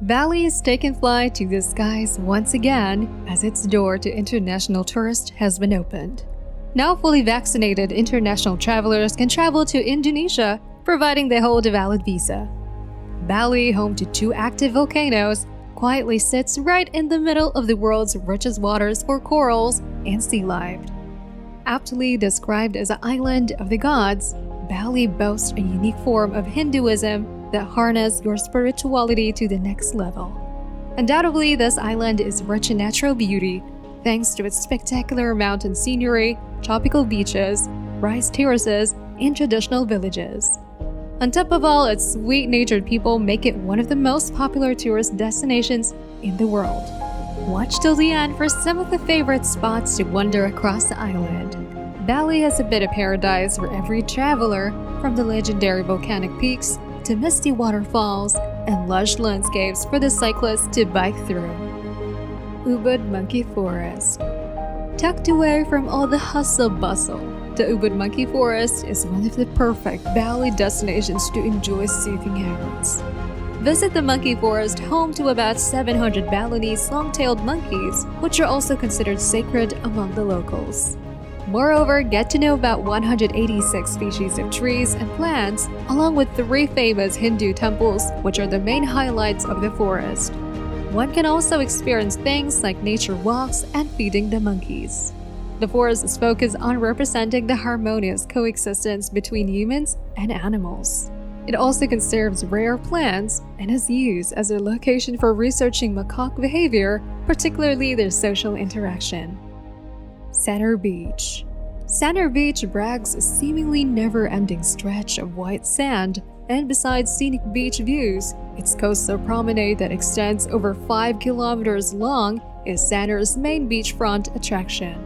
Bali is taking flight to the skies once again as its door to international tourists has been opened. Now fully vaccinated international travelers can travel to Indonesia, providing they hold a valid visa. Bali, home to 2 active volcanoes, quietly sits right in the middle of the world's richest waters for corals and sea life. Aptly described as an island of the gods, Bali boasts a unique form of Hinduism that harnesses your spirituality to the next level. Undoubtedly, this island is rich in natural beauty, thanks to its spectacular mountain scenery, tropical beaches, rice terraces, and traditional villages. On top of all, its sweet-natured people make it one of the most popular tourist destinations in the world. Watch till the end for some of the favorite spots to wander across the island. Bali has a bit of paradise for every traveler, from the legendary volcanic peaks to misty waterfalls and lush landscapes for the cyclists to bike through. Ubud Monkey Forest. Tucked away from all the hustle-bustle, the Ubud Monkey Forest is one of the perfect Bali destinations to enjoy soothing hours. Visit the monkey forest, home to about 700 Balinese long-tailed monkeys, which are also considered sacred among the locals. Moreover, get to know about 186 species of trees and plants, along with 3 famous Hindu temples, which are the main highlights of the forest. One can also experience things like nature walks and feeding the monkeys. The forest is focused on representing the harmonious coexistence between humans and animals. It also conserves rare plants and is used as a location for researching macaque behavior, particularly their social interaction. Sanur Beach. Sanur Beach brags a seemingly never-ending stretch of white sand, and besides scenic beach views, its coastal promenade that extends over 5 kilometers long is Sanur's main beachfront attraction.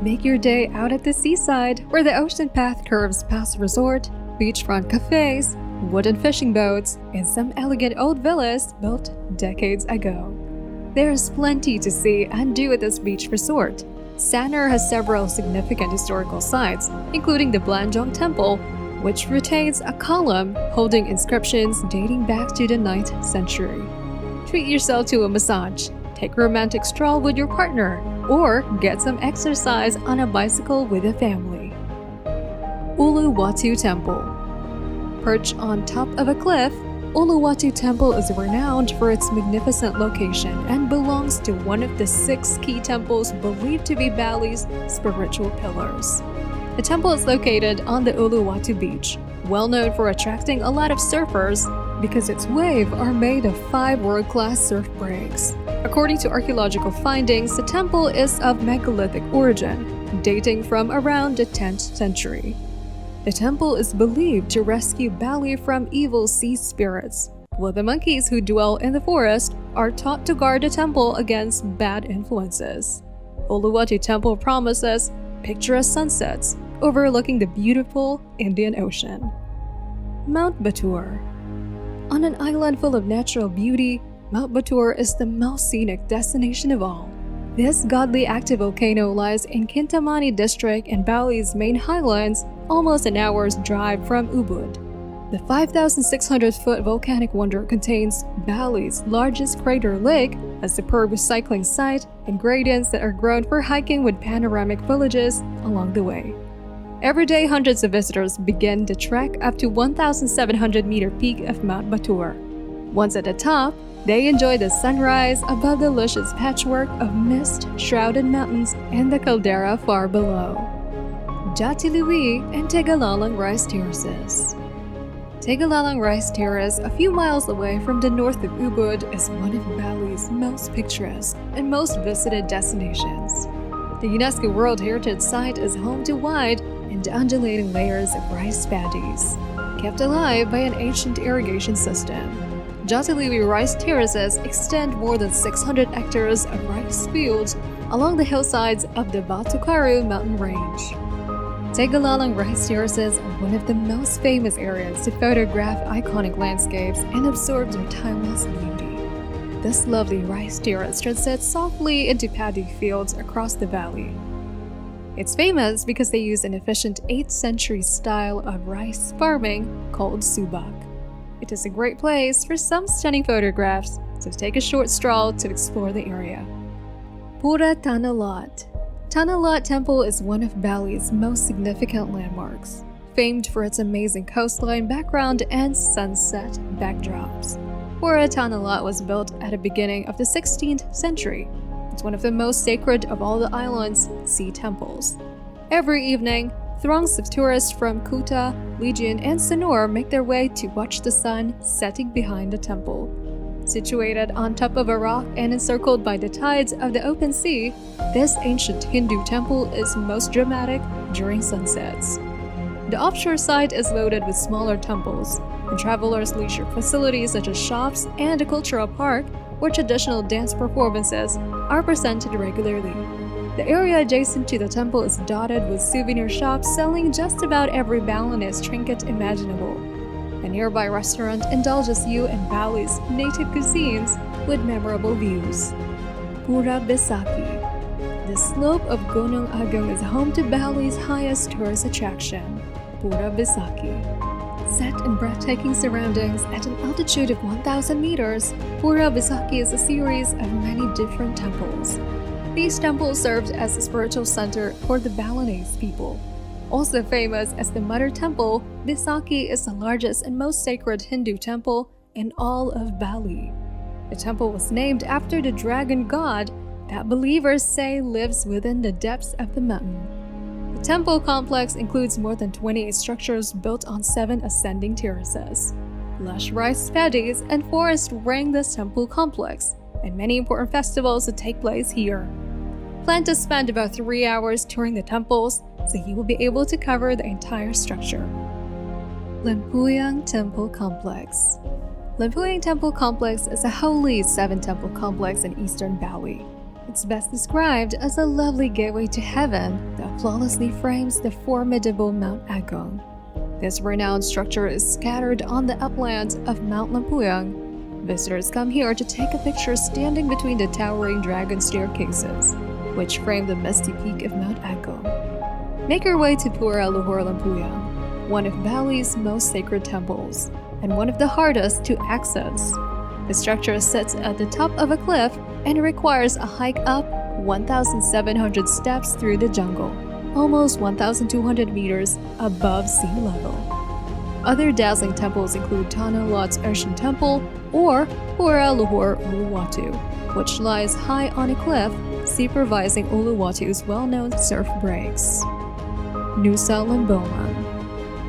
Make your day out at the seaside, where the ocean path curves past resort, beachfront cafes, wooden fishing boats, and some elegant old villas built decades ago. There is plenty to see and do at this beach resort. Sanur has several significant historical sites, including the Blanjong Temple, which retains a column holding inscriptions dating back to the 9th century. Treat yourself to a massage, take a romantic stroll with your partner, or get some exercise on a bicycle with a family. Uluwatu Temple. Perched on top of a cliff, Uluwatu Temple is renowned for its magnificent location and belongs to one of the 6 key temples believed to be Bali's spiritual pillars. The temple is located on the Uluwatu beach, well known for attracting a lot of surfers because its waves are made of 5 world-class surf breaks. According to archaeological findings, the temple is of megalithic origin, dating from around the 10th century. The temple is believed to rescue Bali from evil sea spirits, while the monkeys who dwell in the forest are taught to guard the temple against bad influences. Uluwatu Temple promises picturesque sunsets overlooking the beautiful Indian Ocean. Mount Batur. On an island full of natural beauty, Mount Batur is the most scenic destination of all. This godly active volcano lies in Kintamani district in Bali's main highlands, almost an hour's drive from Ubud. The 5,600-foot volcanic wonder contains Bali's largest crater lake, a superb cycling site, and gradients that are grown for hiking with panoramic villages along the way. Every day, hundreds of visitors begin the trek up to 1,700-meter peak of Mount Batur. Once at the top, they enjoy the sunrise above the luscious patchwork of mist-shrouded mountains and the caldera far below. Jatiluwi and Tegalalang Rice Terraces. Tegalalang Rice Terrace, a few miles away from the north of Ubud, is one of Bali's most picturesque and most visited destinations. The UNESCO World Heritage Site is home to wide and undulating layers of rice paddies, kept alive by an ancient irrigation system. Jatiluwi rice terraces extend more than 600 hectares of rice fields along the hillsides of the Batu-Karu mountain range. Tegalalang rice terraces are one of the most famous areas to photograph iconic landscapes and absorb their timeless beauty. This lovely rice terrace transits softly into paddy fields across the valley. It's famous because they use an efficient 8th century style of rice farming called subak. It is a great place for some stunning photographs, so take a short stroll to explore the area. Pura Tanah Lot. Tanah Lot Temple is one of Bali's most significant landmarks, famed for its amazing coastline background and sunset backdrops. Pura Tanah Lot was built at the beginning of the 16th century. It's one of the most sacred of all the island's sea temples. Every evening, throngs of tourists from Kuta, Legion, and Sanur make their way to watch the sun setting behind the temple. Situated on top of a rock and encircled by the tides of the open sea, this ancient Hindu temple is most dramatic during sunsets. The offshore side is loaded with smaller temples, and travelers' leisure facilities such as shops and a cultural park where traditional dance performances are presented regularly. The area adjacent to the temple is dotted with souvenir shops selling just about every Balinese trinket imaginable. A nearby restaurant indulges you in Bali's native cuisines with memorable views. Pura Besaki. The slope of Gunung Agung is home to Bali's highest tourist attraction, Pura Besaki. Set in breathtaking surroundings at an altitude of 1,000 meters, Pura Besaki is a series of many different temples. These temples served as a spiritual center for the Balinese people. Also famous as the Mother Temple, Besaki is the largest and most sacred Hindu temple in all of Bali. The temple was named after the dragon god that believers say lives within the depths of the mountain. The temple complex includes more than 28 structures built on 7 ascending terraces. Lush rice paddies and forests ring this temple complex, and many important festivals that take place here. Plan to spend about 3 hours touring the temples, so you will be able to cover the entire structure. Lempuyang Temple Complex. Lempuyang Temple Complex is a holy 7-temple complex in eastern Bali. It's best described as a lovely gateway to heaven that flawlessly frames the formidable Mount Agung. This renowned structure is scattered on the uplands of Mount Lempuyang. Visitors come here to take a picture standing between the towering dragon staircases, which frame the misty peak of Mount Agung. Make your way to Pura Luhur Lempuyang, one of Bali's most sacred temples, and one of the hardest to access. The structure sits at the top of a cliff and requires a hike up 1,700 steps through the jungle, almost 1,200 meters above sea level. Other dazzling temples include Tanah Lot's Ocean Temple or Pura Luhur Uluwatu, which lies high on a cliff, supervising Uluwatu's well-known surf breaks. Nusa Lembongan.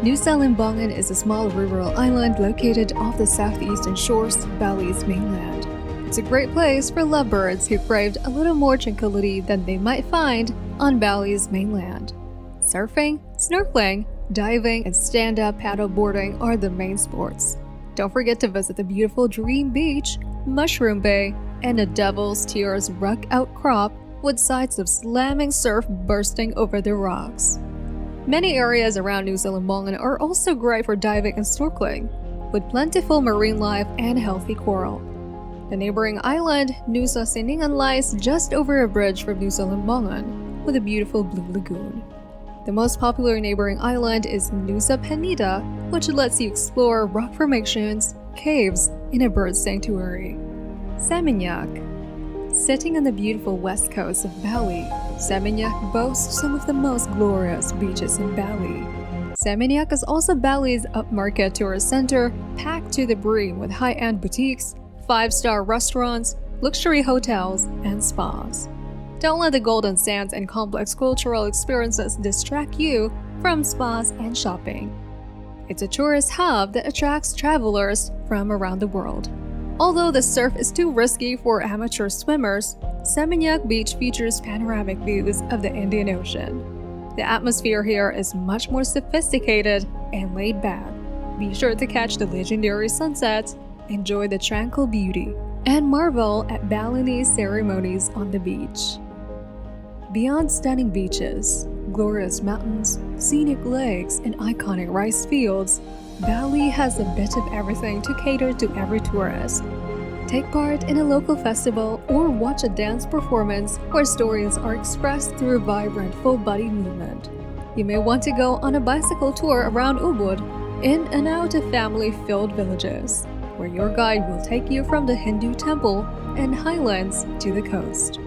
Nusa Lembongan is a small rural island located off the southeastern shores of Bali's mainland. It's a great place for lovebirds who craved a little more tranquility than they might find on Bali's mainland. Surfing, snorkeling, diving, and stand-up paddleboarding are the main sports. Don't forget to visit the beautiful Dream Beach, Mushroom Bay, and the Devil's Tears rock outcrop with sights of slamming surf bursting over the rocks. Many areas around Nusa Lembongan are also great for diving and snorkeling, with plentiful marine life and healthy coral. The neighboring island, Nusa Seningan, lies just over a bridge from Nusa Lembongan, with a beautiful blue lagoon. The most popular neighboring island is Nusa Penida, which lets you explore rock formations, caves, and a bird sanctuary. Seminyak. Sitting on the beautiful west coast of Bali, Seminyak boasts some of the most glorious beaches in Bali. Seminyak is also Bali's upmarket tourist center, packed to the brim with high-end boutiques, 5-star restaurants, luxury hotels, and spas. Don't let the golden sands and complex cultural experiences distract you from spas and shopping. It's a tourist hub that attracts travelers from around the world. Although the surf is too risky for amateur swimmers, Seminyak Beach features panoramic views of the Indian Ocean. The atmosphere here is much more sophisticated and laid back. Be sure to catch the legendary sunsets, enjoy the tranquil beauty, and marvel at Balinese ceremonies on the beach. Beyond stunning beaches, glorious mountains, scenic lakes, and iconic rice fields, Bali has a bit of everything to cater to every tourist. Take part in a local festival or watch a dance performance where stories are expressed through vibrant full-body movement. You may want to go on a bicycle tour around Ubud, in and out of family-filled villages. where your guide will take you from the Hindu temple and highlands to the coast.